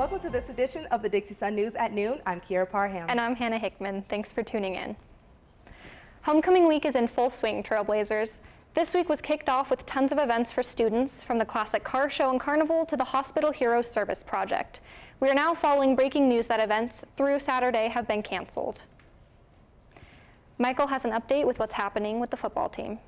Welcome to this edition of the Dixie Sun News at noon. I'm Kiera Parham. And I'm Hannah Hickman. Thanks for tuning in. Homecoming week is in full swing, Trailblazers. This week was kicked off with tons of events for students, from the classic car show and carnival to the Hospital Heroes Service Project. We are now following breaking news that events through Saturday have been canceled. Michael has an update with what's happening with the football team.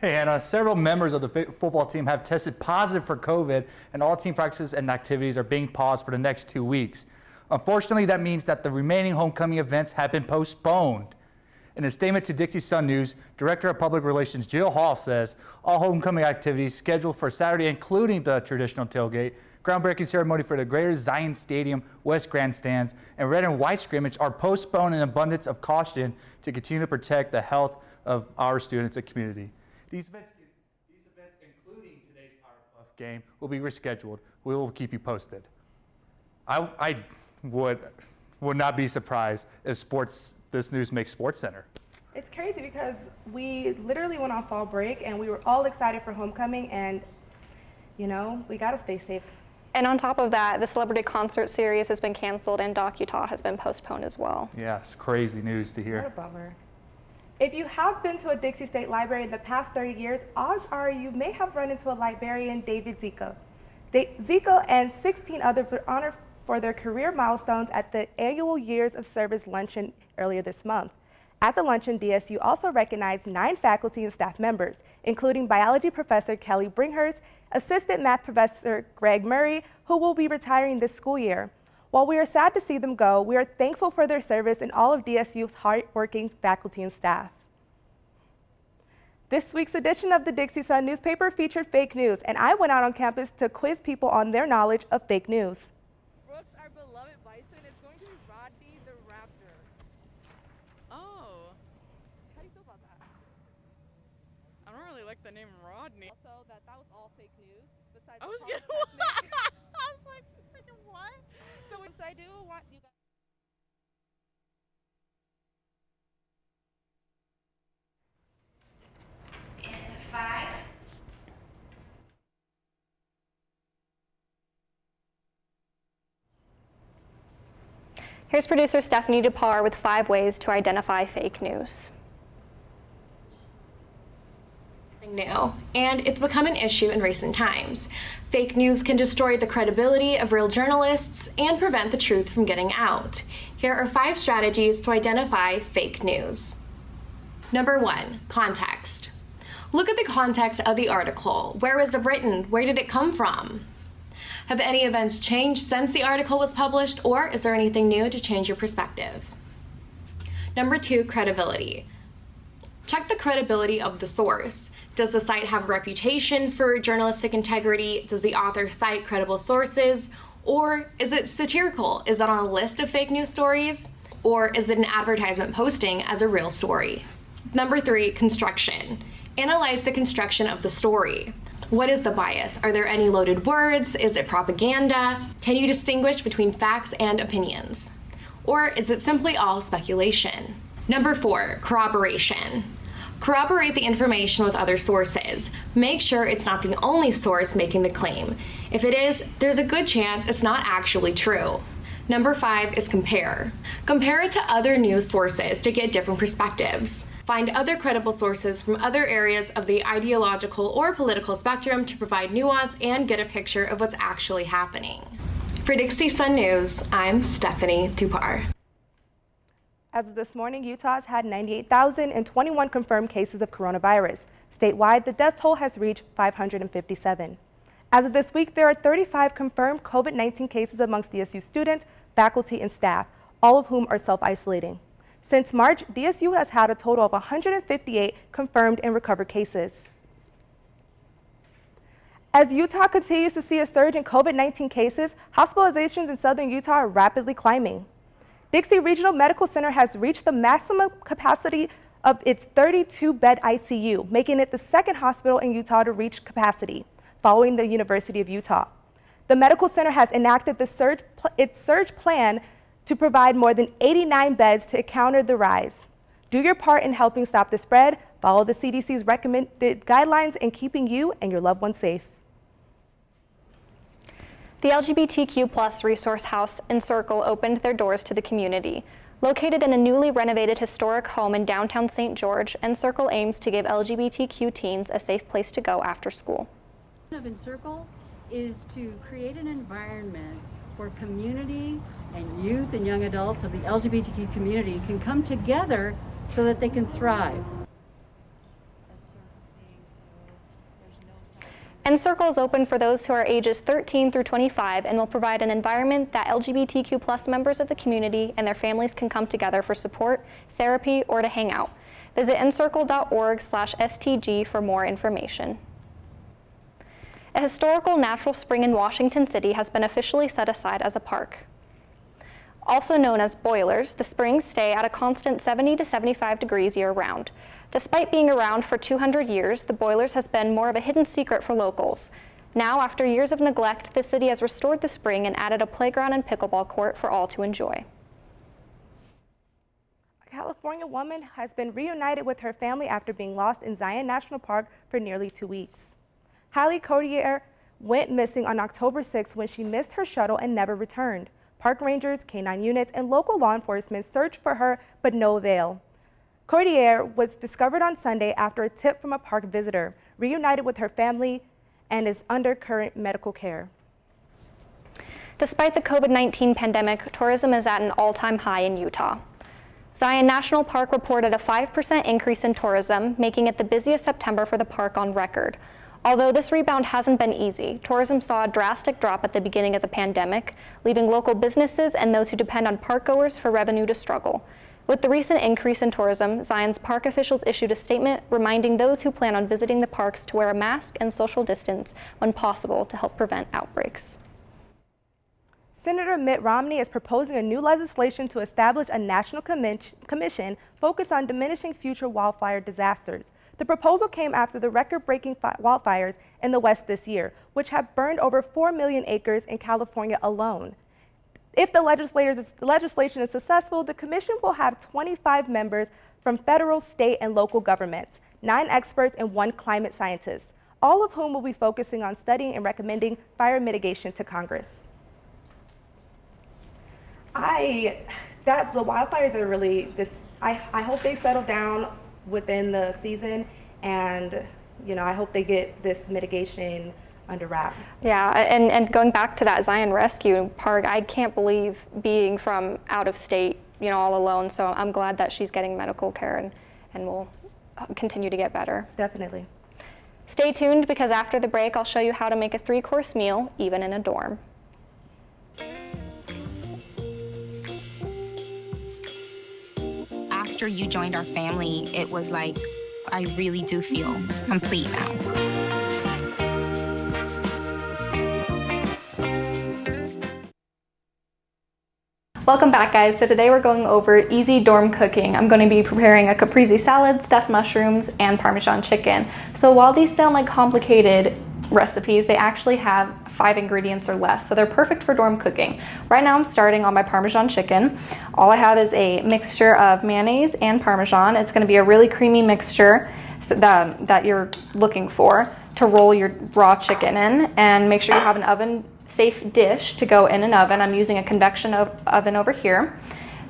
Hey Hannah, several members of the football team have tested positive for COVID, and all team practices and activities are being paused for the next 2 weeks. Unfortunately, that means that the remaining homecoming events have been postponed. In a statement to Dixie Sun News, Director of Public Relations Jill Hall says all homecoming activities scheduled for Saturday, including the traditional tailgate, groundbreaking ceremony for the Greater Zion Stadium West Grandstands, and red and white scrimmage, are postponed in abundance of caution to continue to protect the health of our students and community. These events, including today's Powerpuff game, will be rescheduled. We will keep you posted. I would not be surprised if this news makes SportsCenter. It's crazy because we literally went on fall break and we were all excited for homecoming, and you know, we gotta stay safe. And on top of that, the celebrity concert series has been canceled and Doc Utah has been postponed as well. Yes, crazy news to hear. What a bummer. If you have been to a Dixie State Library in the past 30 years, odds are you may have run into a librarian, David Zika. Zika and 16 others were honored for their career milestones at the annual Years of Service luncheon earlier this month. At the luncheon, DSU also recognized 9 faculty and staff members, including biology professor Kelly Bringhurst, assistant math professor Greg Murray, who will be retiring this school year. While we are sad to see them go, we are thankful for their service and all of DSU's hardworking faculty and staff. This week's edition of the Dixie Sun newspaper featured fake news, and I went out on campus to quiz people on their knowledge of fake news. Brooks, our beloved bison, is going to be Rodney the Raptor. Oh. How do you feel about that? I don't really like the name Rodney. Also, that was all fake news. Besides I was the gonna technique. I was like, freaking what? So I do want you guys. In 5. Here's producer Stephanie Dupar with 5 ways to identify fake news. New, and it's become an issue in recent times. Fake news can destroy the credibility of real journalists and prevent the truth from getting out. Here are 5 strategies to identify fake news. Number 1, context. Look at the context of the article. Where was it written? Where did it come from? Have any events changed since the article was published, or is there anything new to change your perspective? Number 2, credibility. Check the credibility of the source. Does the site have a reputation for journalistic integrity? Does the author cite credible sources? Or is it satirical? Is that on a list of fake news stories? Or is it an advertisement posting as a real story? Number 3, construction. Analyze the construction of the story. What is the bias? Are there any loaded words? Is it propaganda? Can you distinguish between facts and opinions? Or is it simply all speculation? Number 4, corroboration. Corroborate the information with other sources. Make sure it's not the only source making the claim. If it is, there's a good chance it's not actually true. Number 5 is compare. Compare it to other news sources to get different perspectives. Find other credible sources from other areas of the ideological or political spectrum to provide nuance and get a picture of what's actually happening. For Dixie Sun News, I'm Stephanie Dupar. As of this morning, Utah has had 98,021 confirmed cases of coronavirus. Statewide, the death toll has reached 557. As of this week, there are 35 confirmed COVID-19 cases amongst DSU students, faculty, and staff, all of whom are self-isolating. Since March, DSU has had a total of 158 confirmed and recovered cases. As Utah continues to see a surge in COVID-19 cases, hospitalizations in southern Utah are rapidly climbing. Dixie Regional Medical Center has reached the maximum capacity of its 32-bed ICU, making it the second hospital in Utah to reach capacity, following the University of Utah. The medical center has enacted its surge plan to provide more than 89 beds to counter the rise. Do your part in helping stop the spread. Follow the CDC's recommended guidelines in keeping you and your loved ones safe. The LGBTQ+ resource house Encircle opened their doors to the community. Located in a newly renovated historic home in downtown St. George, Encircle aims to give LGBTQ teens a safe place to go after school. Of Encircle is to create an environment where community and youth and young adults of the LGBTQ community can come together so that they can thrive. Encircle is open for those who are ages 13 through 25 and will provide an environment that LGBTQ+ members of the community and their families can come together for support, therapy, or to hang out. Visit encircle.org/STG for more information. A historical natural spring in Washington City has been officially set aside as a park. Also known as boilers, the springs stay at a constant 70 to 75 degrees year-round. Despite being around for 200 years, the boilers has been more of a hidden secret for locals. Now, after years of neglect, the city has restored the spring and added a playground and pickleball court for all to enjoy. A California woman has been reunited with her family after being lost in Zion National Park for nearly 2 weeks. Hallie Codier went missing on October 6 when she missed her shuttle and never returned. Park rangers, canine units, and local law enforcement searched for her, but no avail. Codier was discovered on Sunday after a tip from a park visitor, reunited with her family, and is under current medical care. Despite the COVID-19 pandemic, tourism is at an all-time high in Utah. Zion National Park reported a 5% increase in tourism, making it the busiest September for the park on record. Although this rebound hasn't been easy, tourism saw a drastic drop at the beginning of the pandemic, leaving local businesses and those who depend on parkgoers for revenue to struggle. With the recent increase in tourism, Zion's park officials issued a statement reminding those who plan on visiting the parks to wear a mask and social distance when possible to help prevent outbreaks. Senator Mitt Romney is proposing a new legislation to establish a national commission focused on diminishing future wildfire disasters. The proposal came after the record-breaking wildfires in the West this year, which have burned over 4 million acres in California alone. If the legislation is successful, the commission will have 25 members from federal, state, and local governments, 9 experts, and 1 climate scientist, all of whom will be focusing on studying and recommending fire mitigation to Congress. The wildfires are really I hope they settle down within the season, and I hope they get this mitigation under wrap. Yeah, and going back to that Zion Rescue Park, I can't believe being from out of state, all alone. So I'm glad that she's getting medical care and will continue to get better. Definitely. Stay tuned, because after the break, I'll show you how to make a 3-course meal, even in a dorm. After you joined our family, it was like, I really do feel complete now. Welcome back, guys. So today we're going over easy dorm cooking. I'm going to be preparing a caprese salad, stuffed mushrooms, and Parmesan chicken. So while these sound like complicated recipes, they actually have 5 ingredients or less, so they're perfect for dorm cooking. Right now I'm starting on my Parmesan chicken. All I have is a mixture of mayonnaise and Parmesan. It's going to be a really creamy mixture that you're looking for to roll your raw chicken in, and make sure you have an oven safe dish to go in an oven. I'm using a convection oven over here.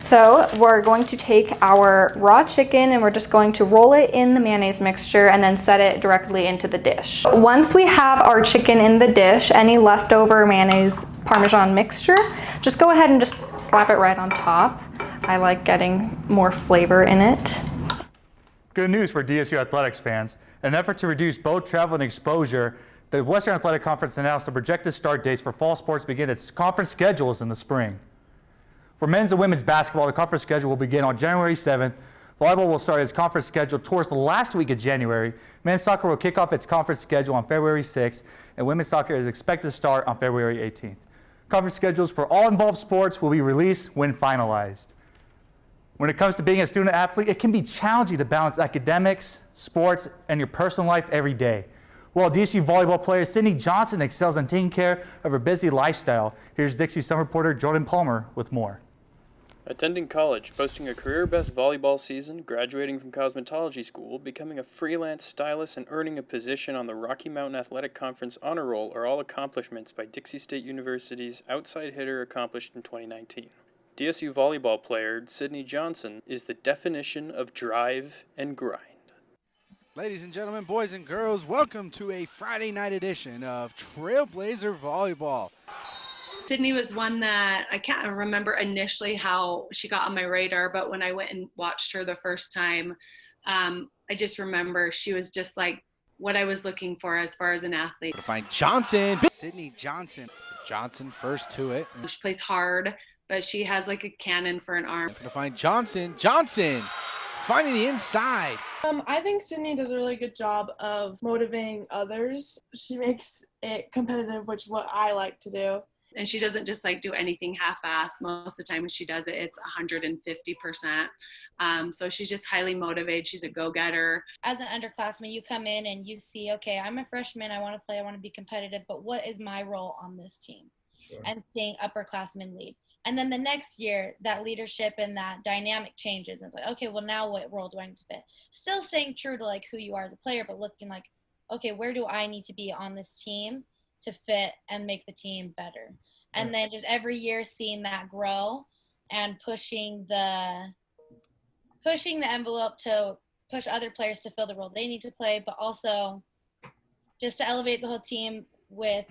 So we're going to take our raw chicken and we're just going to roll it in the mayonnaise mixture and then set it directly into the dish. Once we have our chicken in the dish, any leftover mayonnaise Parmesan mixture, just go ahead and just slap it right on top. I like getting more flavor in it. Good news for DSU athletics fans. In an effort to reduce both travel and exposure, the Western Athletic Conference announced the projected start dates for fall sports begin its conference schedules in the spring. For men's and women's basketball, the conference schedule will begin on January 7th. Volleyball will start its conference schedule towards the last week of January. Men's soccer will kick off its conference schedule on February 6th, and women's soccer is expected to start on February 18th. Conference schedules for all involved sports will be released when finalized. When it comes to being a student athlete, it can be challenging to balance academics, sports, and your personal life every day. Well, DSU volleyball player Sydney Johnson excels in taking care of her busy lifestyle. Here's Dixie Sun reporter Jordan Palmer with more. Attending college, posting a career best volleyball season, graduating from cosmetology school, becoming a freelance stylist, and earning a position on the Rocky Mountain Athletic Conference Honor Roll are all accomplishments by Dixie State University's outside hitter accomplished in 2019. DSU volleyball player Sydney Johnson is the definition of drive and grind. Ladies and gentlemen, boys and girls, welcome to a Friday night edition of Trailblazer Volleyball. Sydney was one that I can't remember initially how she got on my radar, but when I went and watched her the first time, I just remember she was just like what I was looking for as far as an athlete. To find Johnson, Sydney Johnson. Johnson first to it. She plays hard, but she has like a cannon for an arm. To find Johnson, finding the inside. I think Sydney does a really good job of motivating others. She makes it competitive, which is what I like to do. And she doesn't just like do anything half-assed. Most of the time when she does it, it's 150%. So she's just highly motivated. She's a go-getter. As an underclassman, you come in and you see, okay, I'm a freshman. I want to play. I want to be competitive. But what is my role on this team? Sure. And seeing upperclassmen lead. And then the next year, that leadership and that dynamic changes. And it's like, okay, well, now what role do I need to fit? Still staying true to like who you are as a player, but looking like, okay, where do I need to be on this team to fit and make the team better? And then just every year seeing that grow and pushing the envelope to push other players to fill the role they need to play, but also just to elevate the whole team with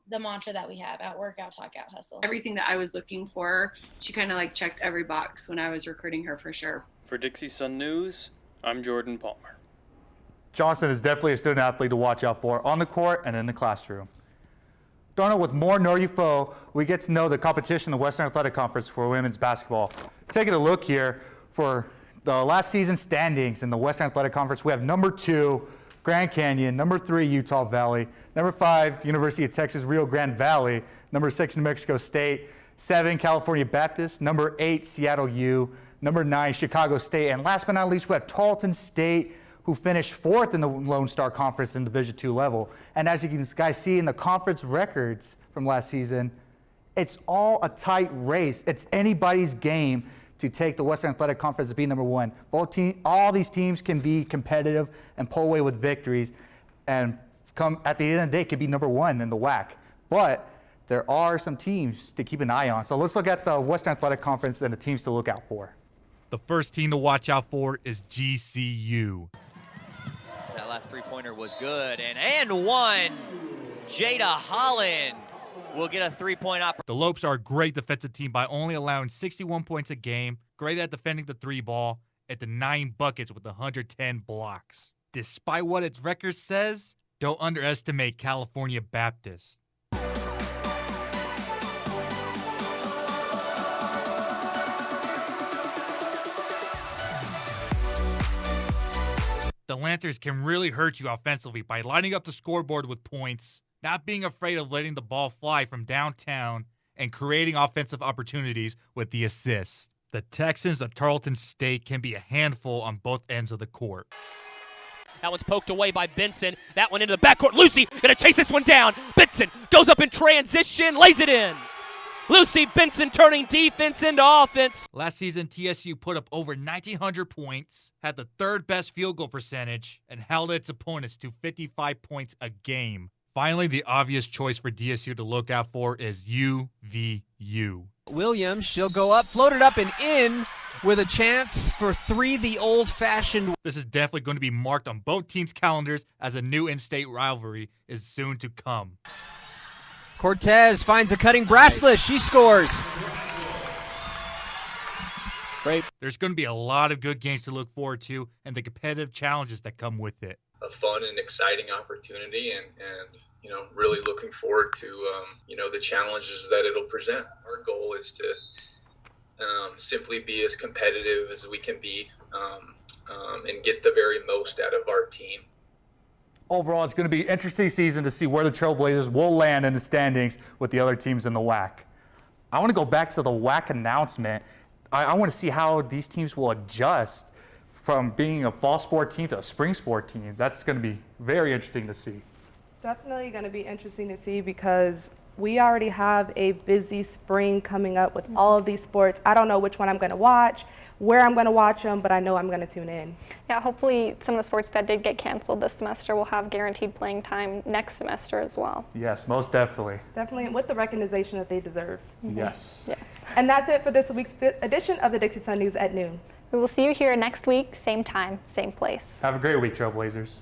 the mantra that we have: out work, out talk, out hustle. Everything that I was looking for, she kind of like checked every box when I was recruiting her for sure. For Dixie Sun News, I'm Jordan Palmer. Johnson is definitely a student athlete to watch out for on the court and in the classroom. Darnell, with more Know Your Foe, we get to know the competition in the Western Athletic Conference for women's basketball. Taking a look here for the last season standings in the Western Athletic Conference, we have number 2, Grand Canyon, number 3, Utah Valley, number 5, University of Texas Rio Grande Valley, number 6, New Mexico State, 7, California Baptist, number 8, Seattle U, number 9, Chicago State, and last but not least, we have Tarleton State, who finished 4th in the Lone Star Conference in Division II level. And as you guys see in the conference records from last season, it's all a tight race. It's anybody's game to take the Western Athletic Conference to be number 1. All these teams can be competitive and pull away with victories and come at the end of the day can be number 1 in the WAC. But there are some teams to keep an eye on. So let's look at the Western Athletic Conference and the teams to look out for. The first team to watch out for is GCU. That last three-pointer was good, and one. Jada Holland will get a three-point opportunity. The Lopes are a great defensive team by only allowing 61 points a game, great at defending the 3-ball, at the 9 buckets with 110 blocks. Despite what its record says, don't underestimate California Baptist. The Lancers can really hurt you offensively by lighting up the scoreboard with points, not being afraid of letting the ball fly from downtown, and creating offensive opportunities with the assists. The Texans of Tarleton State can be a handful on both ends of the court. That one's poked away by Benson. That one into the backcourt. Lucy gonna chase this one down. Benson goes up in transition, lays it in. Lucy Benson turning defense into offense. Last season, TSU put up over 1,900 points, had the 3rd best field goal percentage, and held its opponents to 55 points a game. Finally, the obvious choice for DSU to look out for is UVU. Williams, she'll go up, floated up and in with a chance for 3 the old-fashioned. This is definitely going to be marked on both teams' calendars as a new in-state rivalry is soon to come. Cortez finds a cutting Brassless. She scores. Great. There's going to be a lot of good games to look forward to and the competitive challenges that come with it. A fun and exciting opportunity and really looking forward to, the challenges that it'll present. Our goal is to simply be as competitive as we can be and get the very most out of our team. Overall, it's going to be an interesting season to see where the Trailblazers will land in the standings with the other teams in the WAC. I want to go back to the WAC announcement. I want to see how these teams will adjust from being a fall sport team to a spring sport team. That's going to be very interesting to see. Definitely going to be interesting to see because we already have a busy spring coming up with all of these sports. I don't know which one I'm going to watch, where I'm going to watch them, but I know I'm going to tune in. Yeah, hopefully some of the sports that did get canceled this semester will have guaranteed playing time next semester as well. Yes, most definitely. Definitely, with the recognition that they deserve. Yes. Yes. And that's it for this week's edition of the Dixie Sun News at noon. We will see you here next week, same time, same place. Have a great week, Trailblazers.